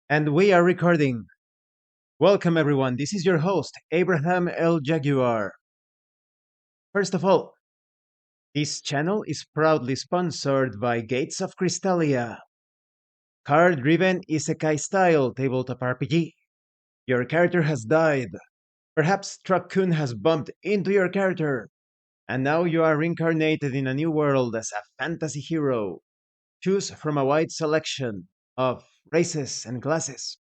And we are recording. Welcome, everyone. This is your host, Abraham L. Jaguar. First of all, this channel is proudly sponsored by Gates of Krystalia, card driven isekai style tabletop RPG. Your character has died. Perhaps Truck-kun has bumped into your character, and now you are reincarnated in a new world as a fantasy hero. Choose from a wide selection of races and classes.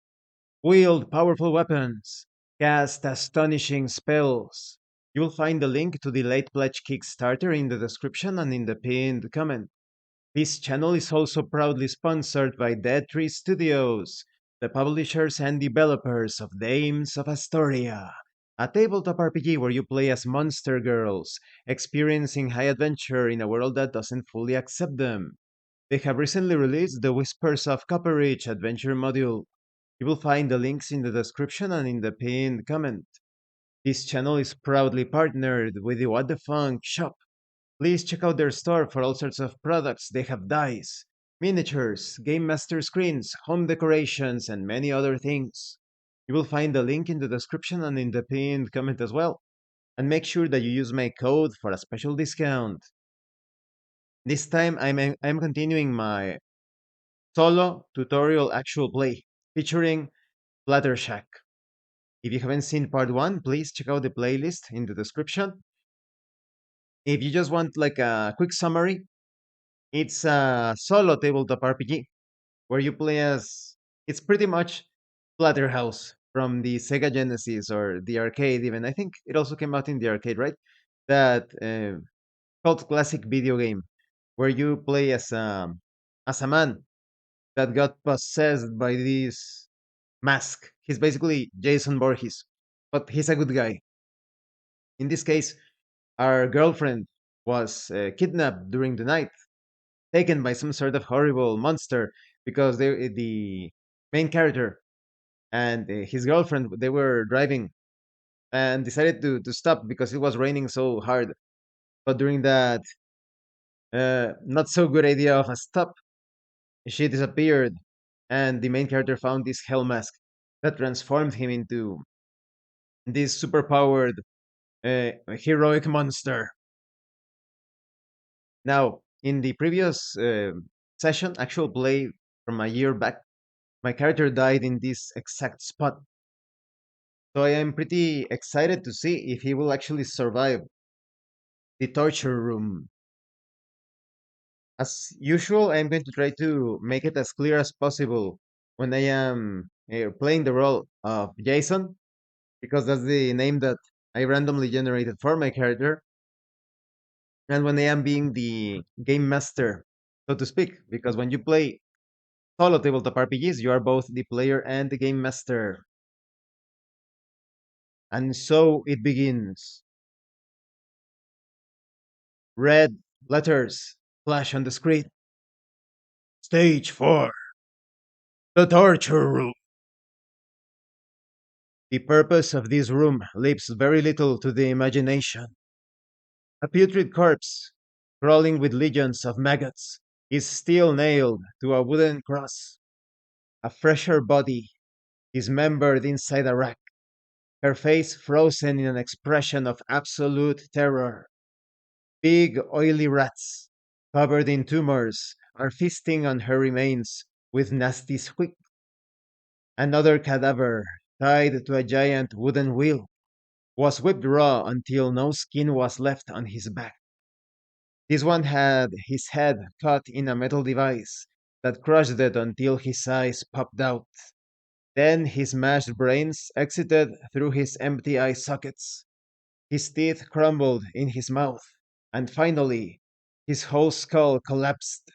Wield powerful weapons. Cast astonishing spells. You will find the link to the late pledge Kickstarter in the description and in the pinned comment. This channel is also proudly sponsored by Dead Tree Studios, the publishers and developers of Dames of Asstoria, a tabletop RPG where you play as monster girls, experiencing high adventure in a world that doesn't fully accept them. They have recently released the Whispers of Copperridge adventure module. You will find the links in the description and in the pinned comment. This channel is proudly partnered with the What the Funk shop. Please check out their store for all sorts of products. They have dice, miniatures, game master screens, home decorations, and many other things. You will find the link in the description and in the pinned comment as well. And make sure that you use my code for a special discount. This time I'm continuing my solo tutorial actual play featuring SPLATTER Shack. If you haven't seen part 1, please check out the playlist in the description. If you just want like a quick summary, it's a solo tabletop RPG where you play as it's pretty much Splatterhouse from the Sega Genesis or the arcade even. I think it also came out in the arcade, right? That cult classic video game where you play as a man that got possessed by this mask. He's basically Jason Voorhees, but he's a good guy. In this case, our girlfriend was kidnapped during the night, taken by some sort of horrible monster because the main character and his girlfriend they were driving and decided to stop because it was raining so hard. But during that not so good idea of a stop, she disappeared, and the main character found this hell mask that transformed him into this superpowered heroic monster. Now, in the previous session, actual play from a year back, my character died in this exact spot. So I am pretty excited to see if he will actually survive the torture room. As usual, I'm going to try to make it as clear as possible when I am playing the role of Jason, because that's the name that I randomly generated for my character, and when I am being the game master, so to speak, because when you play solo tabletop RPGs, you are both the player and the game master. And so it begins. Red letters flash on the screen. Stage 4. The torture room. The purpose of this room leaves very little to the imagination. A putrid corpse, crawling with legions of maggots, is still nailed to a wooden cross. A fresher body, dismembered inside a rack, her face frozen in an expression of absolute terror. Big, oily rats, covered in tumors, are feasting on her remains with nasty squeak. Another cadaver, tied to a giant wooden wheel, was whipped raw until no skin was left on his back. This one had his head caught in a metal device that crushed it until his eyes popped out. Then his mashed brains exited through his empty eye sockets. His teeth crumbled in his mouth, and finally, his whole skull collapsed.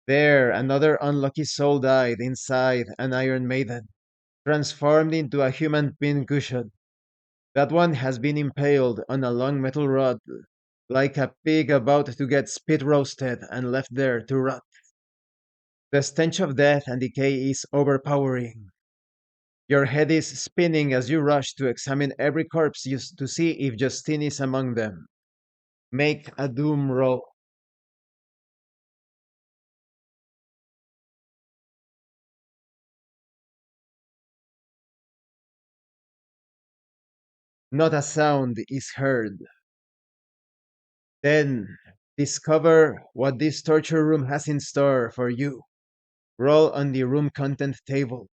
There, another unlucky soul died inside an Iron Maiden, transformed into a human pincushion. That one has been impaled on a long metal rod, like a pig about to get spit roasted and left there to rot. The stench of death and decay is overpowering. Your head is spinning as you rush to examine every corpse to see if Justine is among them. Make a doom roll. Not a sound is heard. Then discover what this torture room has in store for you. Roll on the room content table.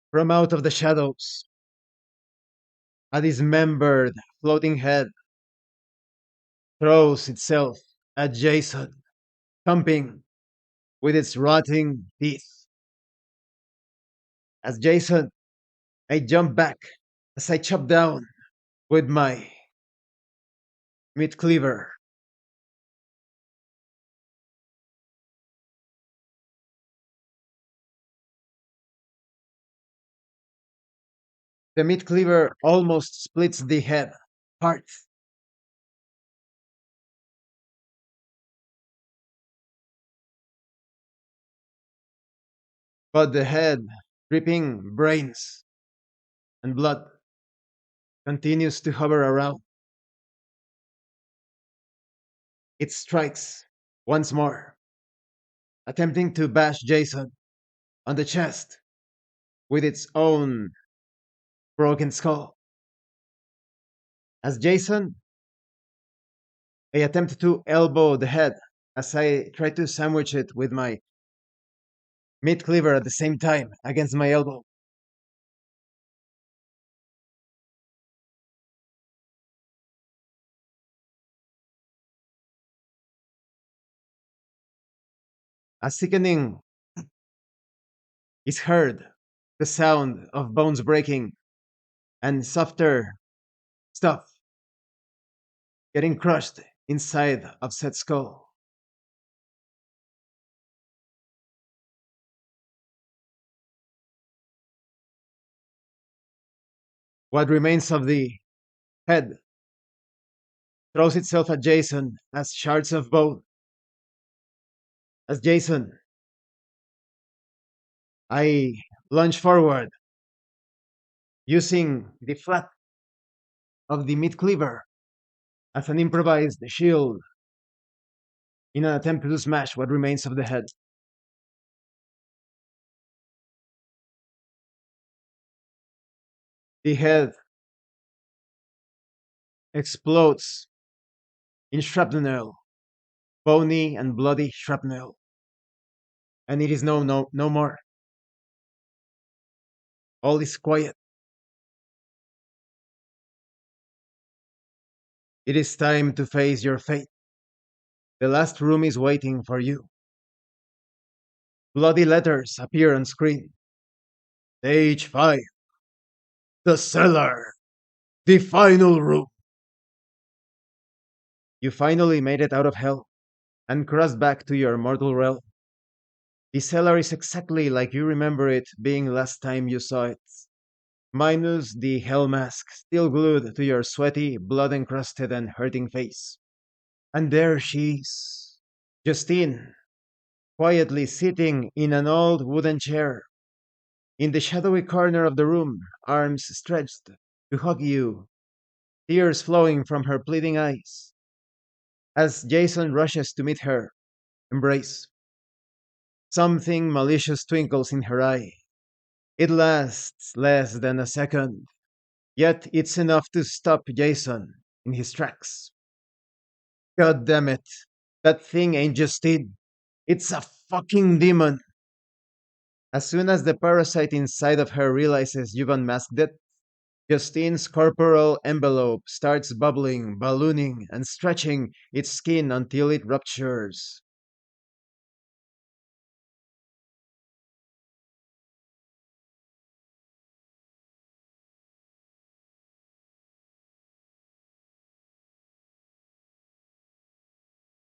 From out of the shadows, a dismembered floating head throws itself at Jason, thumping with its rotting teeth. As Jason, I jump back as I chop down with my meat cleaver. The meat cleaver almost splits the head apart, but the head, dripping brains and blood, continues to hover around. It strikes once more, attempting to bash Jason on the chest with its own broken skull. As Jason, I attempt to elbow the head as I try to sandwich it with my meat cleaver at the same time against my elbow. A sickening is heard, the sound of bones breaking and softer stuff getting crushed inside of said skull. What remains of the head throws itself at Jason as shards of bone. As Jason, I lunge forward using the flat of the meat cleaver as an improvised shield in an attempt to smash what remains of the head. The head explodes in shrapnel, bony and bloody shrapnel, and it is no more. All is quiet. It is time to face your fate. The last room is waiting for you. Bloody letters appear on screen. Stage 5. The cellar. The final room. You finally made it out of hell and crossed back to your mortal realm. The cellar is exactly like you remember it being last time you saw it, minus the hell mask still glued to your sweaty, blood encrusted, and hurting face. And there she is, Justine, quietly sitting in an old wooden chair, in the shadowy corner of the room, arms stretched to hug you, tears flowing from her pleading eyes. As Jason rushes to meet her, embrace. Something malicious twinkles in her eye. It lasts less than a second, yet it's enough to stop Jason in his tracks. God damn it. That thing ain't Justine. It's a fucking demon. As soon as the parasite inside of her realizes you've unmasked it, Justine's corporal envelope starts bubbling, ballooning, and stretching its skin until it ruptures.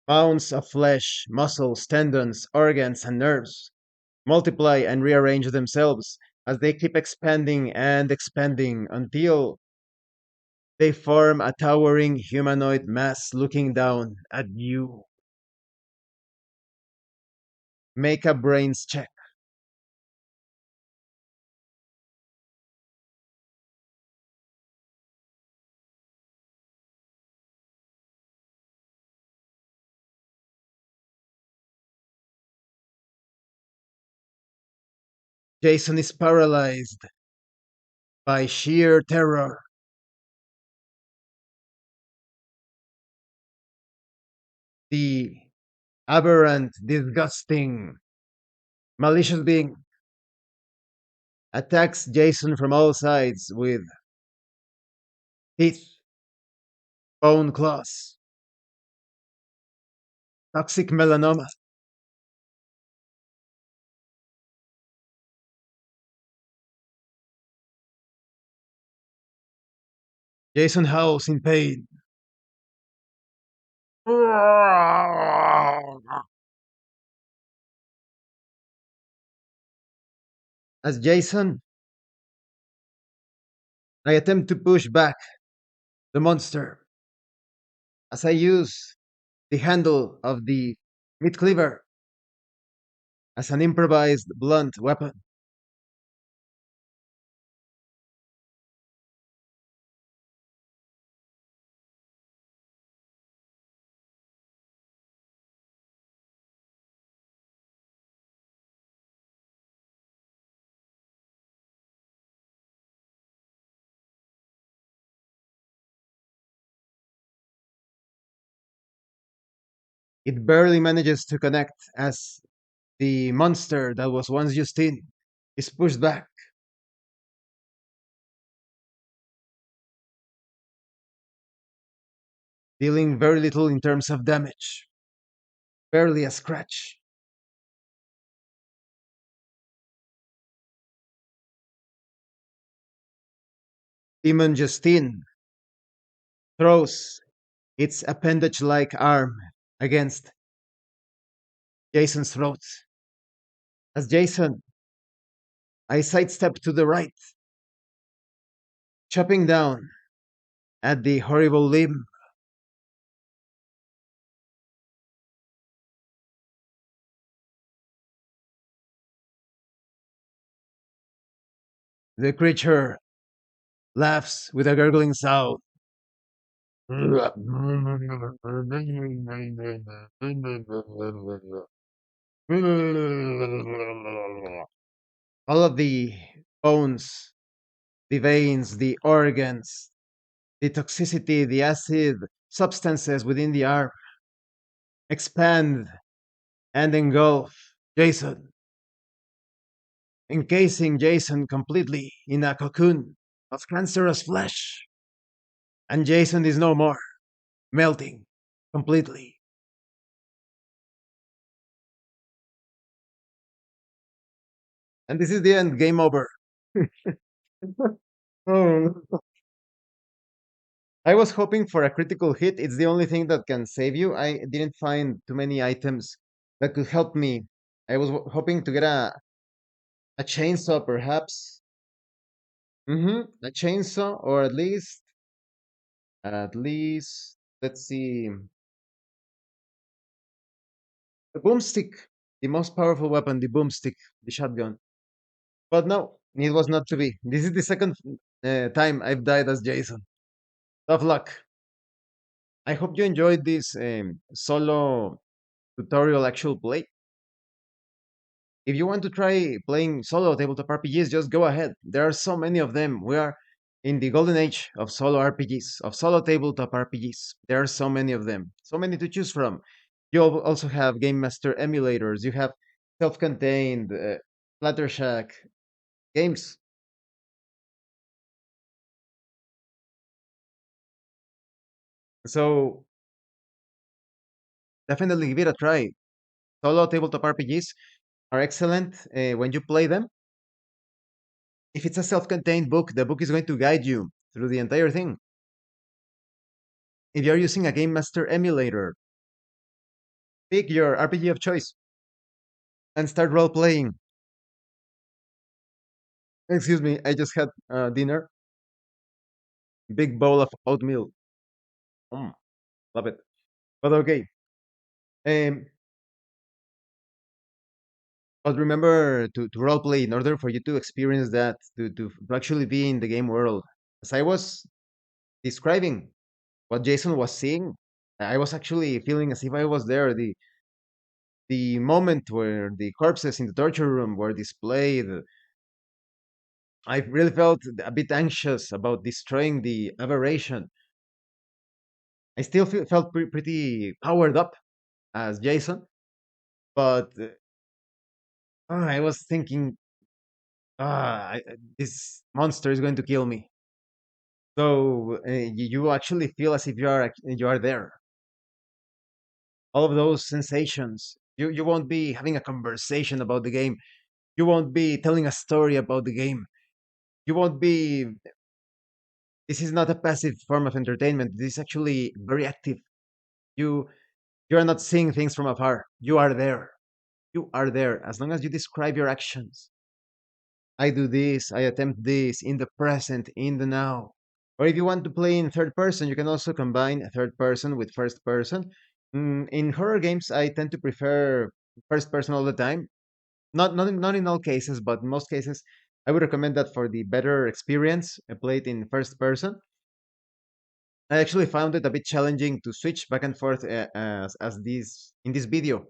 Mounds of flesh, muscles, tendons, organs, and nerves multiply and rearrange themselves as they keep expanding and expanding until they form a towering humanoid mass looking down at you. Make a brains check. Jason is paralyzed by sheer terror. The aberrant, disgusting, malicious being attacks Jason from all sides with teeth, bone claws, toxic melanoma. Jason howls in pain. As Jason, I attempt to push back the monster as I use the handle of the meat cleaver as an improvised blunt weapon. It barely manages to connect as the monster that was once Justine is pushed back, dealing very little in terms of damage, barely a scratch. Demon Justine throws its appendage like arm against Jason's throat. As Jason, I sidestep to the right, chopping down at the horrible limb. The creature laughs with a gurgling sound. All of the bones, the veins, the organs, the toxicity, the acid substances within the arm expand and engulf Jason, encasing Jason completely in a cocoon of cancerous flesh. And Jason is no more, melting completely. And this is the end, game over. Oh. I was hoping for a critical hit. It's the only thing that can save you. I didn't find too many items that could help me. I was hoping to get a chainsaw, perhaps. A chainsaw, or at least, let's see, the boomstick, the most powerful weapon, the boomstick, the shotgun. But no, it was not to be. This is the second time I've died as Jason. Tough luck. I hope you enjoyed this solo tutorial actual play. If you want to try playing solo tabletop RPGs, just go ahead. There are so many of them. We are in the golden age of solo RPGs, of solo tabletop RPGs. There are so many of them, so many to choose from. You also have Game Master emulators. You have self-contained Splatter Shack games. So definitely give it a try. Solo tabletop RPGs are excellent when you play them. If it's a self-contained book, the book is going to guide you through the entire thing. If you're using a Game Master emulator, pick your RPG of choice and start role playing. Excuse me, I just had dinner. Big bowl of oatmeal. Mm, love it. But okay. Um, but remember to role play in order for you to experience that, to actually be in the game world. As I was describing what Jason was seeing, I was actually feeling as if I was there. The moment where the corpses in the torture room were displayed, I really felt a bit anxious about destroying the aberration. I still felt pretty powered up as Jason, but I was thinking, this monster is going to kill me. So you actually feel as if you are there. All of those sensations. You won't be having a conversation about the game. You won't be telling a story about the game. You won't be. This is not a passive form of entertainment. This is actually very active. You you are not seeing things from afar. You are there. You are there. As long as you describe your actions. I do this. I attempt this in the present, in the now. Or if you want to play in third person, you can also combine third person with first person. In horror games, I tend to prefer first person all the time. Not in all cases, but in most cases, I would recommend that for the better experience. I play it in first person. I actually found it a bit challenging to switch back and forth as this in this video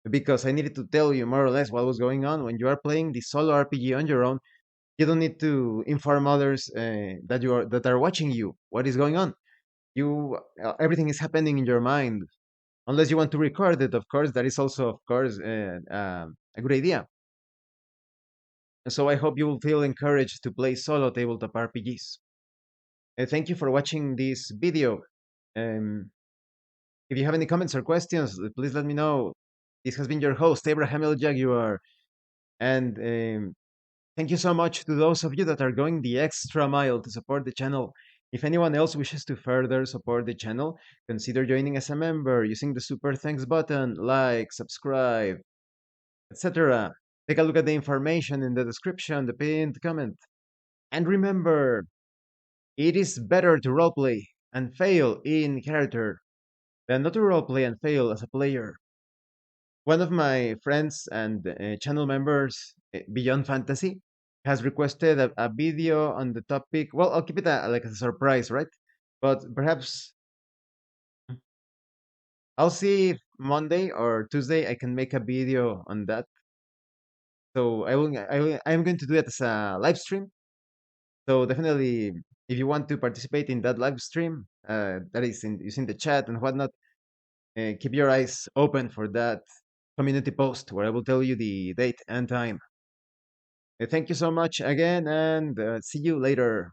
because I needed to tell you more or less what was going on when you are playing the solo RPG on your own. You don't need to inform others that are watching you what is going on. You everything is happening in your mind unless you want to record it. Of course, that is also of course a good idea. So I hope you will feel encouraged to play solo tabletop RPGs. Thank you for watching this video. Um, if you have any comments or questions, please let me know. This has been your host, Abraham L. Jaguar, and thank you so much to those of you that are going the extra mile to support the channel. If anyone else wishes to further support the channel, consider joining as a member using the super thanks button, like, subscribe, etc. Take a look at the information in the description, the pinned comment. And remember, it is better to roleplay and fail in character than not to roleplay and fail as a player. One of my friends and channel members, Beyond Fantasy, has requested a video on the topic. Well, I'll keep it like a surprise, right? But perhaps I'll see if Monday or Tuesday I can make a video on that. So I'm going to do it as a live stream. So definitely, if you want to participate in that live stream, that is in using the chat and whatnot, keep your eyes open for that community post where I will tell you the date and time. Thank you so much again, and see you later.